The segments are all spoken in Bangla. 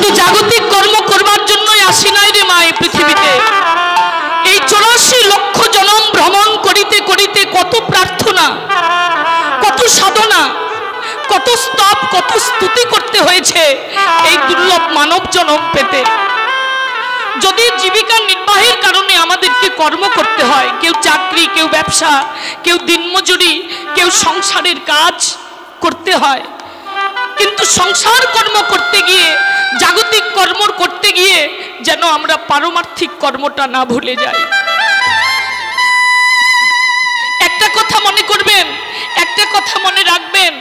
শুধু জাগতিক কর্ম করবার জন্যই আসি নাই রে মা এই পৃথিবীতে। এই 84 লক্ষ জনম ভ্রমণ করিতে করিতে কত প্রার্থনা, কত সাধনা, কত স্তব, কত স্তুতি করতে হয়েছে এই দুর্লভ মানব জনম পেতে। যদি জীবিকা নির্বাহের কারণে আমাদেরকে কর্ম করতে হয়, কেউ চাকরি, কেউ ব্যবসা, কেউ দিনমজুরি, কেউ সংসারের কাজ করতে হয়, কিন্তু সংসার কর্ম করতে গিয়ে, জাগতিক কর্ম করতে গিয়ে যেন আমরা পারমার্থিক কর্মটা না ভুলে যাই। একটা কথা মনে করবেন, একটা কথা মনে রাখবেন,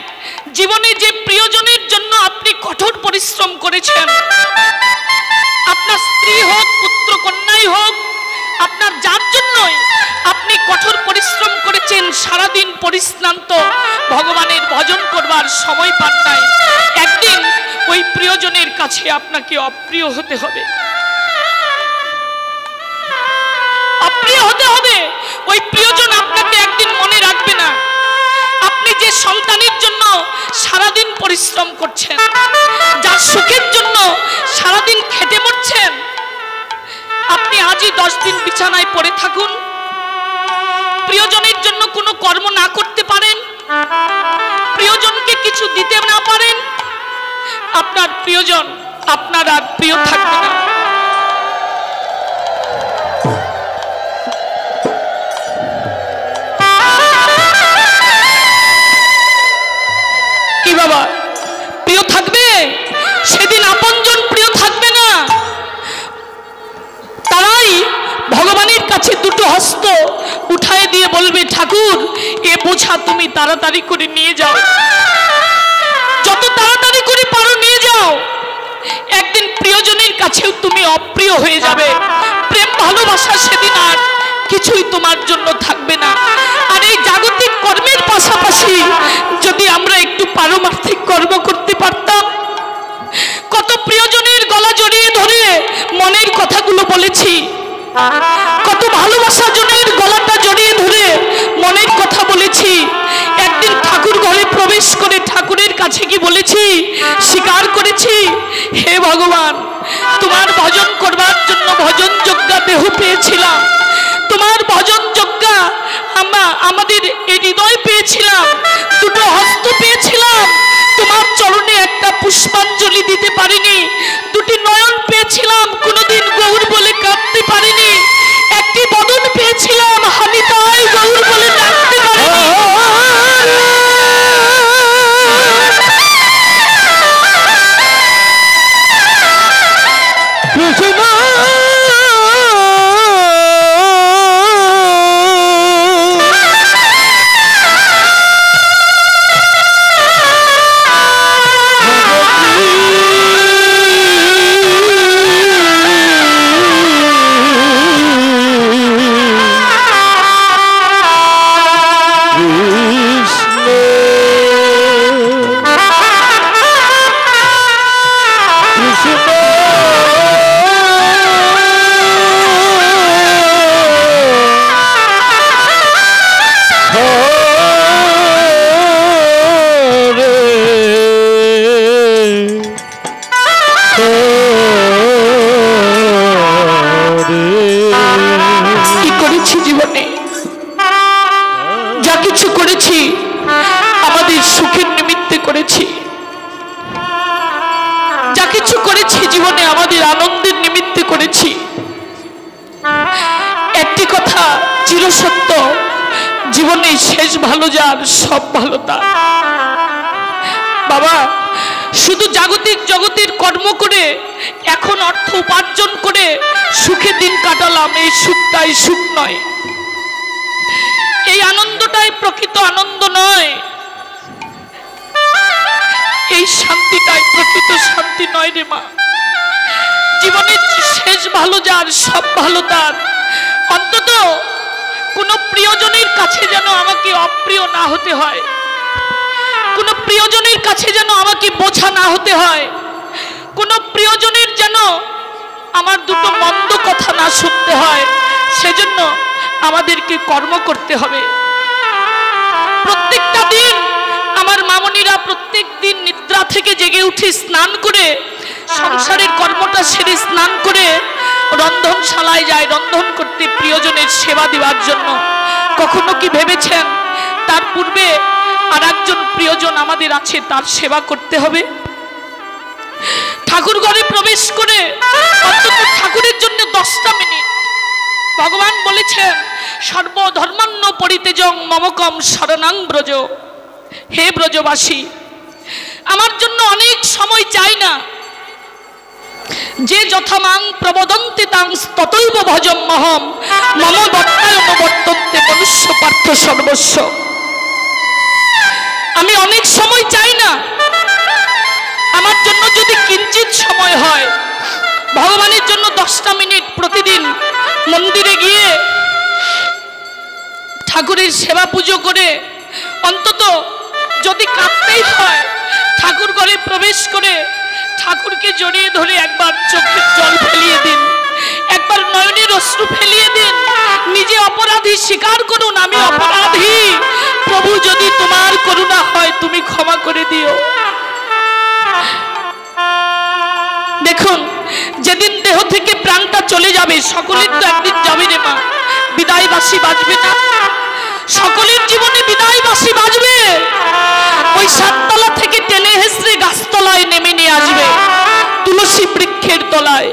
জীবনে যে প্রিয়জনের জন্য আপনি কঠোর পরিশ্রম করেছেন, আপনার স্ত্রী হোক, পুত্র কন্যাই হোক, আপনার যার জন্যই আপনি কঠোর পরিশ্রম করেছেন, সারাদিন পরিশ্রান্ত, ভগবানের ভজন করবার সময় পান নাই, একদিন ওই প্রিয়জনের কাছে আপনাকে অপ্রিয় হতে হবে, অপ্রিয় হতে হবে। ওই প্রিয়জন আপনাকে একদিন মনে রাখবে না। আপনি যে সন্তানের জন্য সারাদিন পরিশ্রম করছেন, যার সুখের জন্য সারাদিন খেটে মরছেন, আপনি আজই 10 দিন বিছানায় পড়ে থাকুন, প্রিয়জনের জন্য কোনো কর্ম না করতে পারেন, প্রিয়জনকে কিছু দিতে না পারেন, আপনার প্রিয়জন আপনার আর প্রিয় থাকবে না। কি বাবা, প্রিয় থাকবে? সেদিন আপনজন প্রিয় থাকবে না। তারাই ভগবানের কাছে দুটো হস্ত উঠায় দিয়ে বলবে, ঠাকুর এ বোঝা তুমি তাড়াতাড়ি করে নিয়ে যাও, যত তাড়াতাড়ি করে পারো নিয়ে যাও। একদিন প্রিয়জনের কাছেও তুমি অপ্রিয় হয়ে যাবে, প্রেম ভালোবাসা সেদিন আর কিছুই তোমার জন্য থাকবে না। আর এই জাগতিক কর্মের পাশাপাশি যদি আমরা একটু পারমার্থিক কর্ম করতে পারতাম, কত প্রিয়জনের গলা জড়িয়ে ধরে মনের কথাগুলো বলেছি, কত ভালোবাসা জনের গলাটা জড়িয়ে ধরে মনের কথা বলেছি, একদিন ঠাকুর ঘরে প্রবেশ করে ঠাকুরের কাছে কি বলেছি, স্বীকার করেছি, হে ভগবান তোমার ভজন করবার জন্য ভজন যজ্ঞা দেহ পেয়েছিলাম, তোমার ভজন যজ্ঞা আমাদের এই হৃদয় পেয়েছিলাম, দুটো হস্ত পেয়েছিলাম, তোমার চরণে একটা পুষ্পাঞ্জলি দিতে পারিনি, দুটি নয়ন পেয়েছিলাম, কোনোদিন গৌর বলে কাঁদতে পারিনি, একটি বদন পেয়েছিলাম, আমি তাই গৌর বলে ডাকতে পারিনি। চিরসত্য, জীবনে শেষ ভালো যার সব ভালো তার। বাবা, শুধু জাগতিক জগতের কর্ম করে এখন অর্থ উপার্জন করে সুখে দিন কাটালাম, এই সুখটাই সুখ নয়, এই আনন্দটাই প্রকৃত আনন্দ নয়, এই শান্তিটাই প্রকৃত শান্তি নয় রে মা। জীবনের শেষ ভালো যার সব ভালো তার। অন্তত কোনো প্রিয়জনের কাছে যেন আমাকে অপ্রিয় না হতে হয়, কোনো প্রিয়জনের কাছে যেন আমাকে বোঝা না হতে হয়, কোনো প্রিয়জনের যেন আমার দুটো মন্দ কথা না শুনতে হয়। সেজন্য আমাদেরকে কর্ম করতে হবে। প্রত্যেকটা দিন আমার মামনিরা প্রত্যেক দিন নিদ্রা থেকে জেগে উঠে স্নান করে সংসারের কর্মটা সেরে স্নান করে রন্ধনশালায় যায় রন্ধন করতে, প্রিয়জনের সেবা দেওয়ার জন্য। কখনো কি ভেবেছেন তার পূর্বে আর একজন প্রিয়জন আমাদের আছে, তার সেবা করতে হবে? ঠাকুর ঘরে প্রবেশ করে অন্তত ঠাকুরের জন্য 10টা মিনিট, ভগবান বলেছেন সর্বধর্মান্ন পরিতেজং মমকম শরণাং ব্রজ। হে ব্রজবাসী, আমার জন্য অনেক সময় চাই না, যে যথামাং প্রবদন্তে তাং ততৈব ভজম মহম মম বর্তায়ন বর্তন্তে মনুষ্য পার্থ সর্বস্ব। আমি অনেক সময় চাই না, আমার জন্য যদি কিঞ্চিত সময় হয়, ভগবানের জন্য 10টা মিনিট প্রতিদিন মন্দিরে গিয়ে ঠাকুরের সেবা পুজো করে, অন্তত যদি কাঁদতেই হয় ঠাকুর ঘরে প্রবেশ করে ঠাকুরকে জড়িয়ে ধরে একবার চোখের জল ফেলিয়ে দিন, একবার নয়নের অশ্রু ফেলিয়ে দিন। নিজে অপরাধী স্বীকার করুন, আমি অপরাধী, প্রভু যদি তোমার করুণা হয় তুমি ক্ষমা করে দিও। দেখুন, যেদিন দেহ থেকে প্রাণটা চলে যাবে, সকলের তো একদিন যাবে রে মা, বিদায় বাঁশি বাজবে না? সকলের জীবনে বিদায় বাঁশি বাজবে। ওই 7তলা থেকে টেনে হেসড়ে গাছতলায় নেমে নিয়ে আসবে, তুলসী বৃক্ষের তলায়,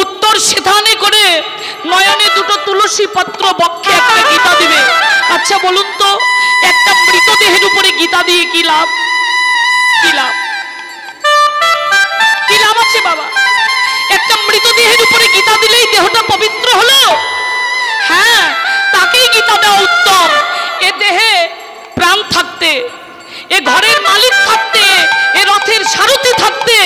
উত্তর সেথানে করে নয়নে 2টো তুলসী পত্র, বক্ষে একটা গীতা দিবে। আচ্ছা বলুন তো, একটা মৃতদেহের উপরে গীতা দিয়ে কি লাভ? কি লাভ? কি লাভ আছে বাবা? একটা মৃতদেহের উপরে গীতা দিলেই দেহটা পবিত্র হলো? হ্যাঁ, তাকেই গীতা দেওয়া উত্তম। এ দেহে প্রাণ থাকতে, এ ঘরের মালিক থাকতে, এ রথের সারথি থাকতে,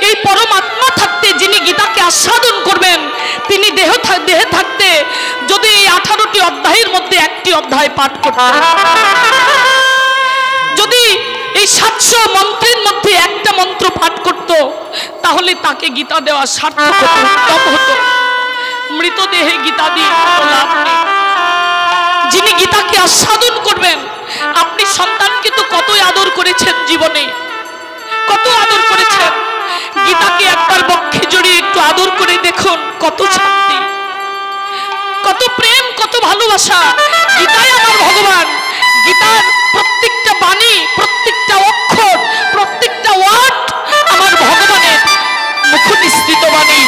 এই পরমাত্মা থাকতে, যিনি গীতাকে আস্বাদন করবেন, তিনি দেহে থাকতে যদি এই 18টি অধ্যায়ের মধ্যে একটি অধ্যায় পাঠ করতেন, যদি এই 700 মন্ত্রের মধ্যে একটা মন্ত্র পাঠ করত, তাহলে তাকে গীতা দেওয়া সার্থক হতো, উত্তম হতো। মৃতদেহে গীতা দিয়ে লাভ নেই। যিনি গীতাকে আস্বাদন করবেন, আপনি সন্তানকে তো কতই আদর করেছেন জীবনে, কত আদর করেছেন। গীতাকে একবার বক্ষে জড়িয়ে একটু আদর করে দেখুন, কত শান্তি, কত প্রেম, কত ভালোবাসা। গীতাই আমার ভগবান। গীতার প্রত্যেকটা বাণী, প্রত্যেকটা অক্ষর, প্রত্যেকটা ওয়ার্ড আমার ভগবানের মুখ নিঃসৃত বাণী।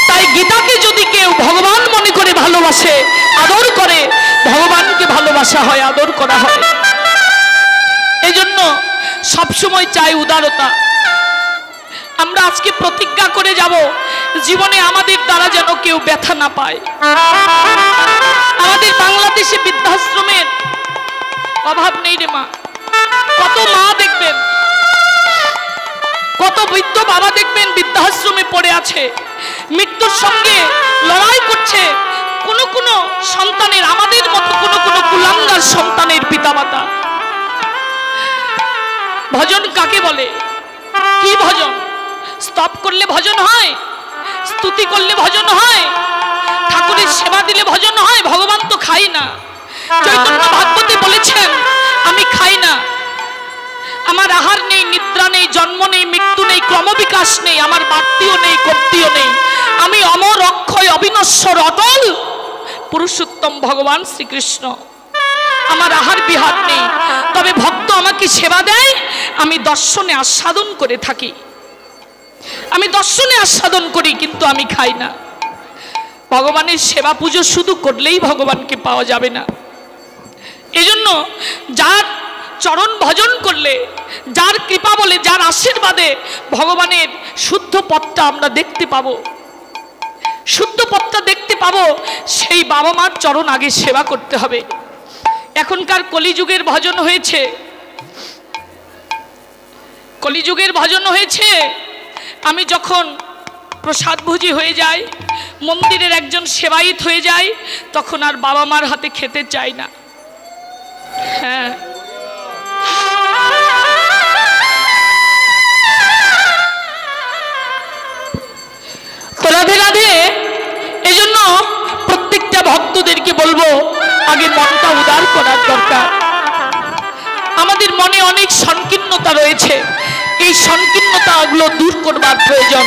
তাই গীতাকে যদি কেউ ভগবান মনে করে ভালোবাসে, আদর করে, ভগবানকে ভালোবাসা হয়, আদর করা হয়। এই জন্য সবসময় চাই উদারতা। আমরা আজকে প্রতিজ্ঞা করে যাব, জীবনে আমাদের দ্বারা যেন কেউ ব্যথা না পায়। আমাদের বাংলাদেশে বৃদ্ধাশ্রমের অভাব নেই রে মা। কত মা দেখবেন, কত বৃদ্ধ বাবা দেখবেন বৃদ্ধাশ্রমে পড়ে আছে, মৃত্যুর সঙ্গে লড়াই করছে। কোন সন্তানের, আমাদের মতো কোন কুলাঙ্গার সন্তানের পিতামাতা। ভজন কাকে বলে? কি ভজন? স্তব করলে ভজন হয়? স্তুতি করলে ভজন হয়? ঠাকুরের সেবা দিলে ভজন হয়? ভগবান তো খাই না। চৈতন্য ভাগবতে বলেছেন, আমি খাই না, আমার আহার নেই, নিদ্রা নেই, জন্ম নেই, মৃত্যু নেই, ক্রমবিকাশ নেই, আমার বাড়তিও নেই, কমতিও নেই, আমি অমর, অক্ষয়, অবিনশ্বর, অটল পুরুষোত্তম ভগবান শ্রীকৃষ্ণ। আমার আহার বিহার নেই, তবে ভক্ত আমাকে সেবা দেয়, আমি দর্শনে আস্বাদন করে থাকি, আমি দর্শনে আস্বাদন করি, কিন্তু আমি খাই না। ভগবানের সেবা পুজো শুধু করলেই ভগবানকে পাওয়া যাবে না। এজন্য যার চরণ ভজন করলে, যার কৃপা বলে, যার আশীর্বাদে ভগবানের শুদ্ধ পথটা আমরা দেখতে পাবো, শুদ্ধ পথটা দেখতে পাবো, সেই বাবা মার চরণ আগে সেবা করতে হবে। এখনকার কলিযুগের ভজন হয়েছে, কলিযুগের ভজন হয়েছে। আমি যখন প্রসাদভোজী হয়ে যাই, মন্দিরের একজন সেবায়িত হয়ে যাই, তখন আর বাবা মার হাতে খেতে চাই না। হ্যাঁ, তো রাধে রাধে। এজন্য প্রত্যেকটা ভক্তদেরকে বলবো, আগে মনটা উদার করার দরকার। আমাদের মনে অনেক সংকীর্ণতা রয়েছে, এই সংকীর্ণতাগুলো দূর করবার প্রয়োজন।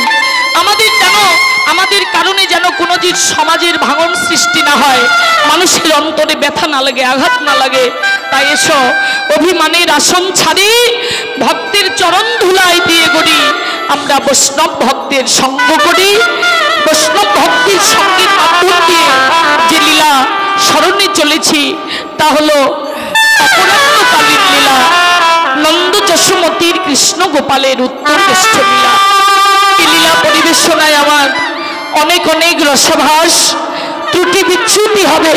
আমাদের কারণে যেন কোনো যে সমাজের ভাঙন সৃষ্টি না হয়, মানুষের অন্তরে ব্যথা না লাগে, আঘাত না লাগে। তাই এসো অভিমানের আসন ছাড়ি, ভক্তের চরণ ধুলাই দিয়ে গড়ি আমরা বৈষ্ণব ভক্তের সঙ্গ করি। বৈষ্ণব ভক্তির সঙ্গীর মাধ্যম দিয়ে যে লীলা স্মরণে চলেছি তা হলো অপরাহ্নকালীন লীলা, নন্দ যশোমতীর কৃষ্ণ গোপালের উত্তরকেষ্ট লীলা। এই লীলা পরিবেশনায় আমার অনেক অনেক রসভাস ত্রুটি বিচ্যুতি হবে।